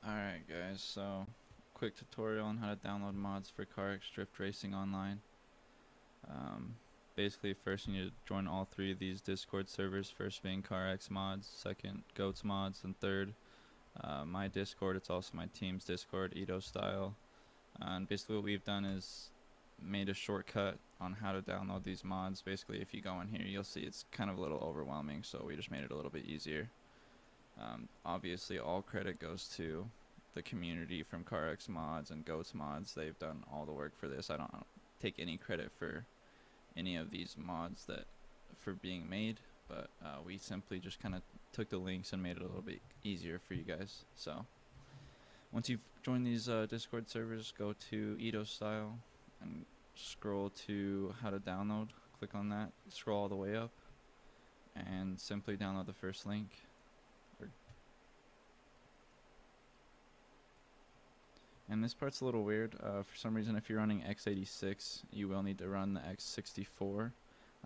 Alright guys, so quick tutorial on how to download mods for CarX Drift Racing Online. Um, Basically first you need to join all three of these Discord servers, first being CarX mods, second Goats mods, and third my Discord. It's also my team's Discord, Edo style. And basically what we've done is made a shortcut on how to download these mods. Basically if you go in here you'll see it's kind of a little overwhelming, so we just made it a little bit easier. Obviously all credit goes to the community from CarX mods and Goats mods. They've done all the work for this. I don't take any credit for any of these mods that for being made, but we simply just kind of took the links and made it a little bit easier for you guys. So once you've joined these Discord servers, go to Edo style and scroll to how to download. Click on that, scroll all the way up, and simply download the first link. And this part's a little weird. For some reason, if you're running x86, you will need to run the x64.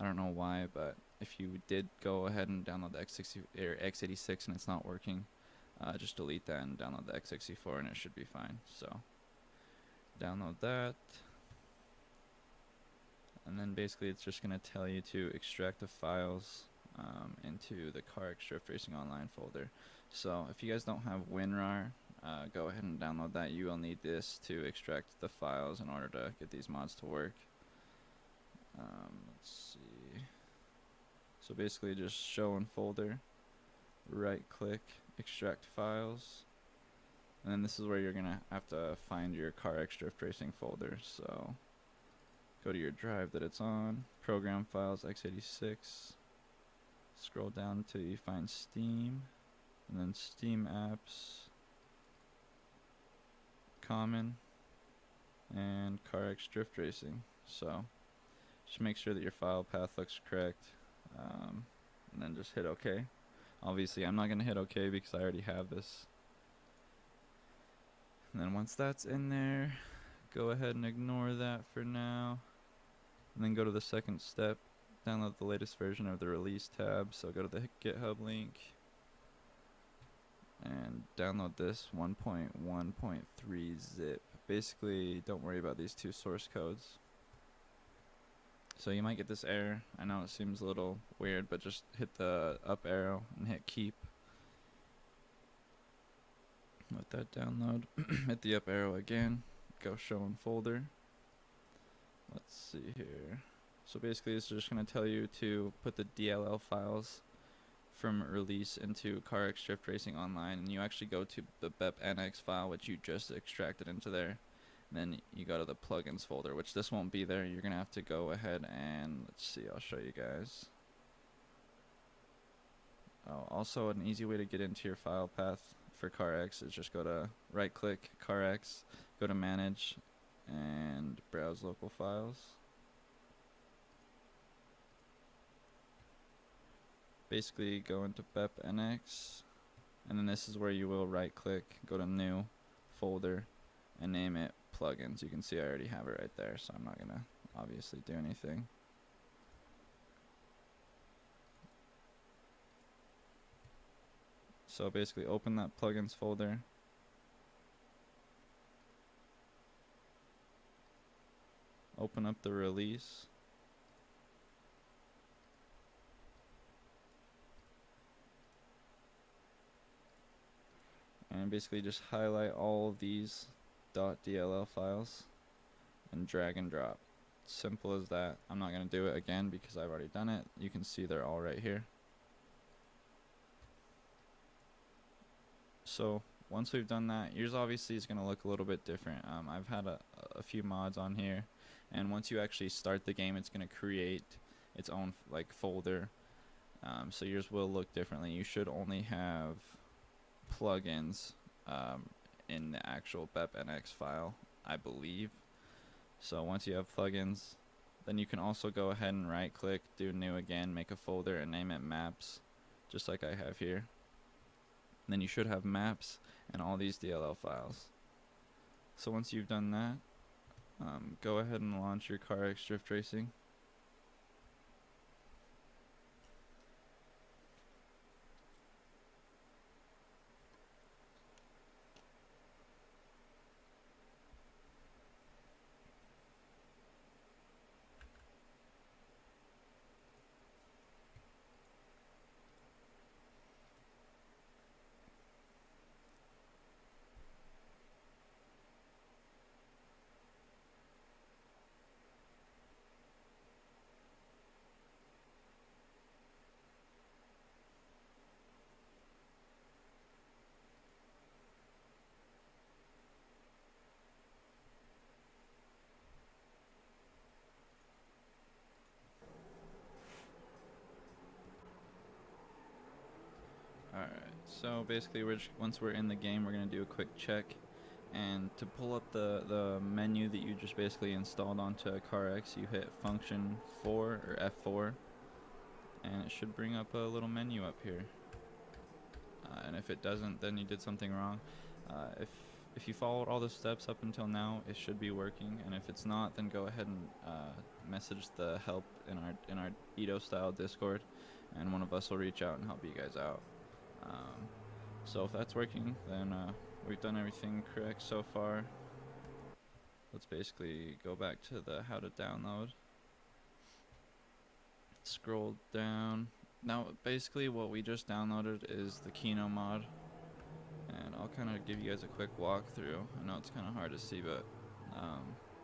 I don't know why, but if you did go ahead and download the x86 and it's not working, just delete that and download the x64 and it should be fine. So download that, and then basically it's just going to tell you to extract the files into the CarX Drift Racing Online folder. So if you guys don't have WinRAR, go ahead and download that. You will need this to extract the files in order to get these mods to work. Let's see. So basically just show in folder, right click, extract files, and then this is where you're gonna have to find your CarX Drift Racing folder. So go to your drive that it's on, program files x86, scroll down until you find Steam, and then Steam apps, common, and CarX Drift Racing. So just make sure that your file path looks correct, and then just hit OK. Obviously I'm not going to hit OK because I already have this. And then once that's in there, go ahead and ignore that for now, and then go to the second step, download the latest version of the release tab. So go to the GitHub link and download this 1.1.3 zip. Basically don't worry about these two source codes. So you might get this error. I know it seems a little weird, but just hit the up arrow and hit keep. Let that download. Hit the up arrow again, go show in folder. Let's see here. So basically it's just going to tell you to put the DLL files from release into CarX Drift Racing Online, and you actually go to the BEP-NX file which you just extracted into there, and then you go to the plugins folder, which this won't be there. You're gonna have to go ahead and let's see, I'll show you guys. Also an easy way to get into your file path for CarX is just go to right click CarX, go to manage, and browse local files. Basically go into BEP-NX, and then this is where you will right click, go to new folder, and name it plugins. You can see I already have it right there, so I'm not gonna obviously do anything. So basically open that plugins folder, open up the release, and basically just highlight all of these .dll files and drag and drop. Simple as that. I'm not going to do it again because I've already done it. You can see they're all right here. So once we've done that, yours obviously is going to look a little bit different. I've had a few mods on here, and once you actually start the game, it's going to create its own like folder. So yours will look differently. You should only have plugins in the actual BEP-NX file, I believe. So once you have plugins, then you can also go ahead and right click, do new again, make a folder, and name it maps, just like I have here. And then you should have maps and all these DLL files. So once you've done that, go ahead and launch your CarX Drift Racing. Alright, so basically once we're in the game, we're going to do a quick check. And to pull up the menu that you just basically installed onto CarX, you hit function 4 or F4, and it should bring up a little menu up here. And if it doesn't, then you did something wrong. If you followed all the steps up until now, it should be working. And if it's not, then go ahead and message the help in our Edo style Discord, and one of us will reach out and help you guys out. So if that's working, then we've done everything correct so far. Let's basically go back to the how to download. Scroll down. Now basically what we just downloaded is the Kino mod, and I'll kind of give you guys a quick walkthrough. I know it's kind of hard to see, but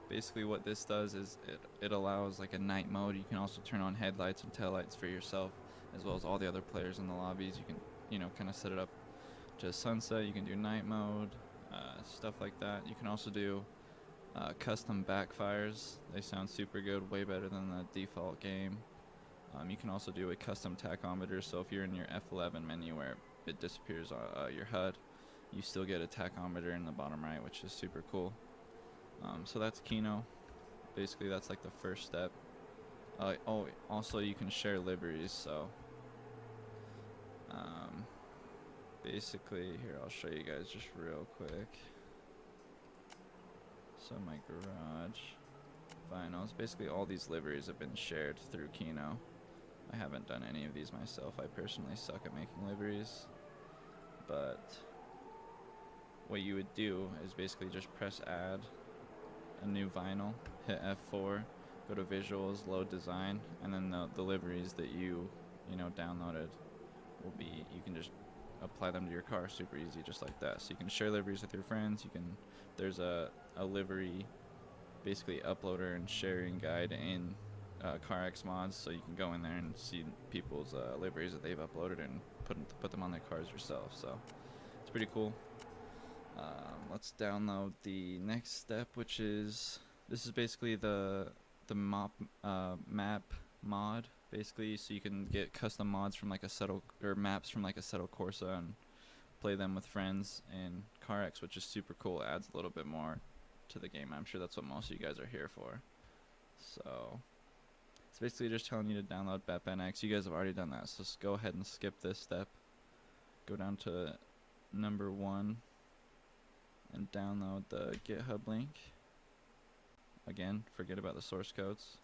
basically what this does is it allows like a night mode. You can also turn on headlights and taillights for yourself, as well as all the other players in the lobbies. You can kind of set it up to sunset. You can do night mode, stuff like that. You can also do custom backfires. They sound super good, way better than the default game. You can also do a custom tachometer, so if you're in your F11 menu where it disappears your HUD, you still get a tachometer in the bottom right, which is super cool. So that's Kino. Basically that's like the first step. Also you can share liveries, so basically here I'll show you guys just real quick. So my garage vinyls, basically all these liveries have been shared through Kino. I haven't done any of these myself. I personally suck at making liveries, but what you would do is basically just press add a new vinyl, hit F4, go to visuals, load design, and then the liveries that you downloaded will be, you can just apply them to your car super easy, just like that. So you can share liveries with your friends. There's a livery basically uploader and sharing guide in CarX mods, so you can go in there and see people's liveries that they've uploaded and put them on their cars yourself. So it's pretty cool. Let's download the next step, which is this is basically the map mod, basically, so you can get custom mods from like maps from like Assetto Corsa and play them with friends in CarX, which is super cool. It adds a little bit more to the game. I'm sure that's what most of you guys are here for. So it's basically just telling you to download BepNX. You guys have already done that, so just go ahead and skip this step. Go down to number 1 and download the GitHub link. Again, forget about the source codes.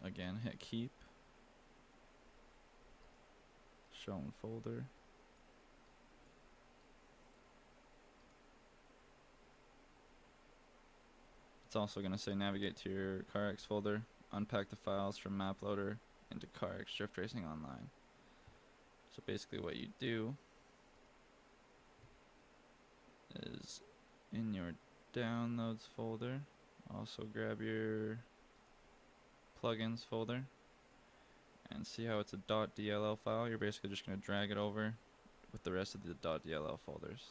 Again, hit keep. Show in folder. It's also going to say navigate to your CarX folder, unpack the files from MapLoader into CarX Drift Racing Online. So basically what you do is in your downloads folder, also grab your plugins folder, and see how it's a .dll file. You're basically just going to drag it over with the rest of the .dll folders,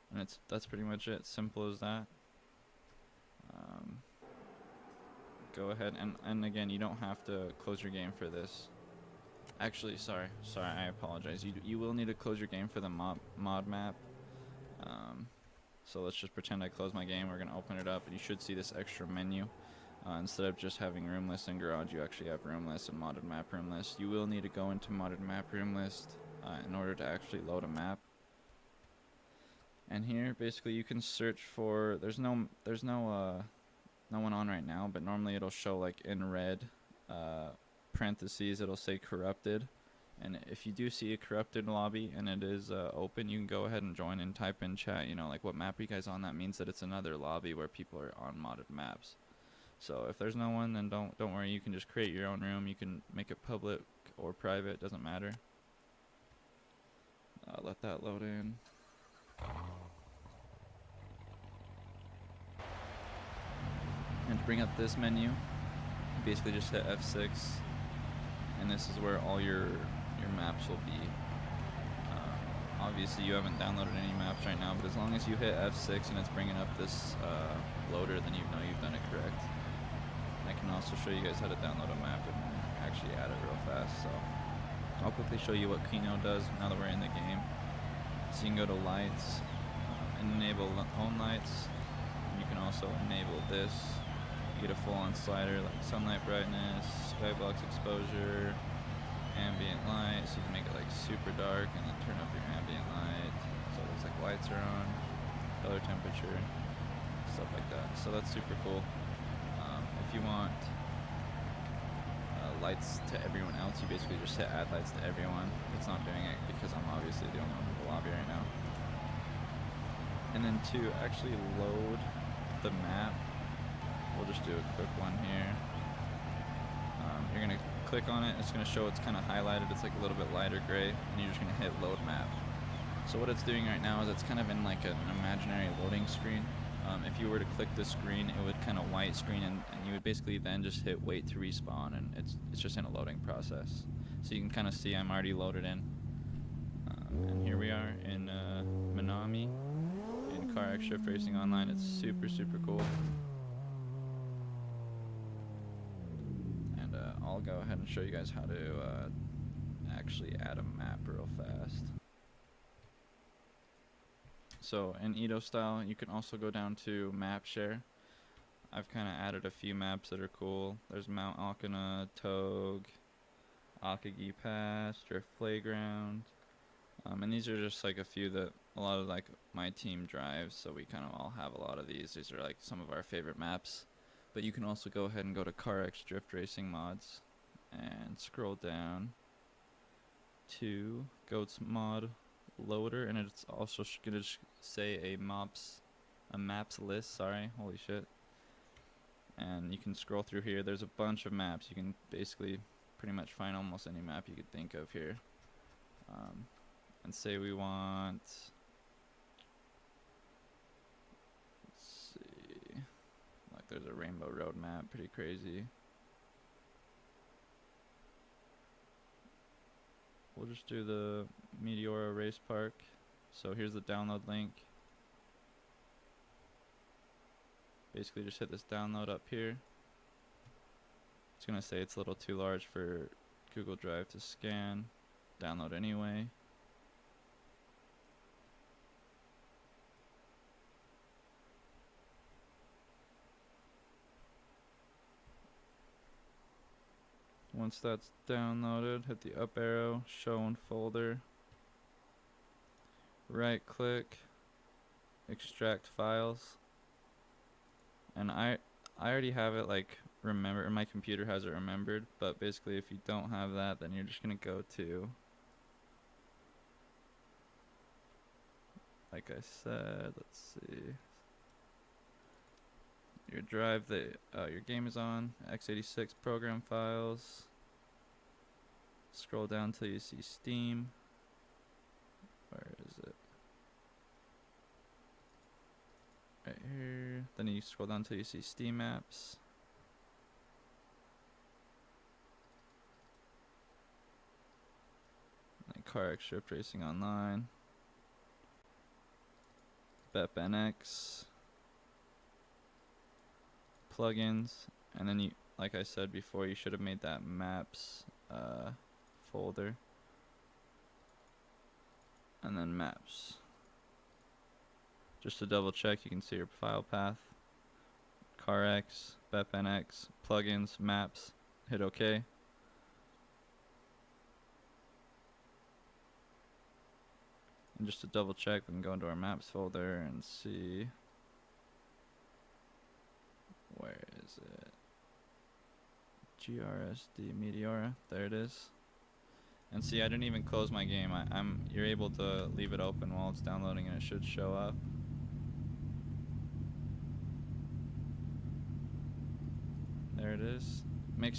and that's pretty much it. Simple as that. Go ahead and again, you don't have to close your game for this. Actually, sorry, I apologize. You will need to close your game for the mod map. So let's just pretend I close my game. We're gonna open it up, and you should see this extra menu. Instead of just having room list and garage, you actually have room list and modded map room list. You will need to go into modded map room list in order to actually load a map. And here, basically, you can search for. There's no one on right now, but normally it'll show like in red parentheses. It'll say corrupted, and if you do see a corrupted lobby and it is open, you can go ahead and join and type in chat. Like what map are you guys on? That means that it's another lobby where people are on modded maps. So if there's no one, then don't worry. You can just create your own room. You can make it public or private. Doesn't matter. Let that load in. And to bring up this menu, basically just hit F6, and this is where all your maps will be. Obviously you haven't downloaded any maps right now, but as long as you hit F6 and it's bringing up this loader, then you know you've done it correct. I can also show you guys how to download a map and actually add it real fast. So I'll quickly show you what Kino does now that we're in the game. So you can go to lights and enable home lights. You can also enable this. You get a full-on slider like sunlight brightness, skybox exposure, ambient light, so you can make it like super dark and then turn up your ambient light so it looks like lights are on, color temperature, stuff like that. So that's super cool. If you want lights to everyone else, you basically just hit add lights to everyone. It's not doing it because I'm obviously the only one in the lobby right now. And then to actually load the map, we'll just do a quick one here. You're going to click on it, it's going to show it's kind of highlighted, it's like a little bit lighter gray, and you're just going to hit load map. So what it's doing right now is it's kind of in like an imaginary loading screen. If you were to click the screen, it would kind of white screen, and you would basically then just hit wait to respawn, and it's just in a loading process. So you can kind of see I'm already loaded in. And here we are in Minami, in CarX Drift Racing Online. It's super, super cool. And I'll go ahead and show you guys how to actually add a map real fast. So in Edo style, you can also go down to map share. I've kind of added a few maps that are cool. There's Mount Akana, Togue, Akagi Pass, Drift Playground. And these are just like a few that a lot of like my team drives, so we kind of all have a lot of these. These are like some of our favorite maps. But you can also go ahead and go to CarX Drift Racing Mods and scroll down to Goats Mod Loader, and it's also gonna say a maps list. Sorry, holy shit. And you can scroll through here. There's a bunch of maps. You can basically pretty much find almost any map you could think of here. And say we want, let's see, like there's a Rainbow Road map, pretty crazy. We'll just do the Meteora Race Park. So here's the download link. Basically just hit this download up here. It's gonna say it's a little too large for Google Drive to scan. Download anyway. Once that's downloaded, hit the up arrow, show in folder, right click, extract files, and I already have it like remembered, my computer has it remembered, but basically if you don't have that, then you're just gonna go to, like I said, let's see, your drive that your game is on, x86 program files. Scroll down till you see Steam. Where is it? Right here. Then you scroll down till you see Steam apps. And CarX Drift Racing Online. BepNX. Plugins. And then you, like I said before, you should have made that maps folder, and then maps. Just to double check, you can see your file path, CarX, BepNX, plugins, maps, hit OK. And just to double check, we can go into our maps folder and see, where is it? GRSD Meteora, there it is. And see, I didn't even close my game. You're able to leave it open while it's downloading, and it should show up. There it is.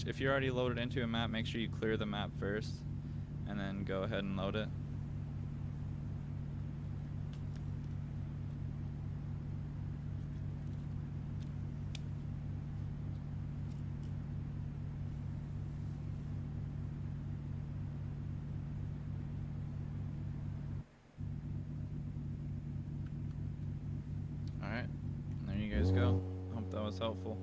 If you're already loaded into a map, make sure you clear the map first, and then go ahead and load it. Alright, there you guys go. Hope that was helpful.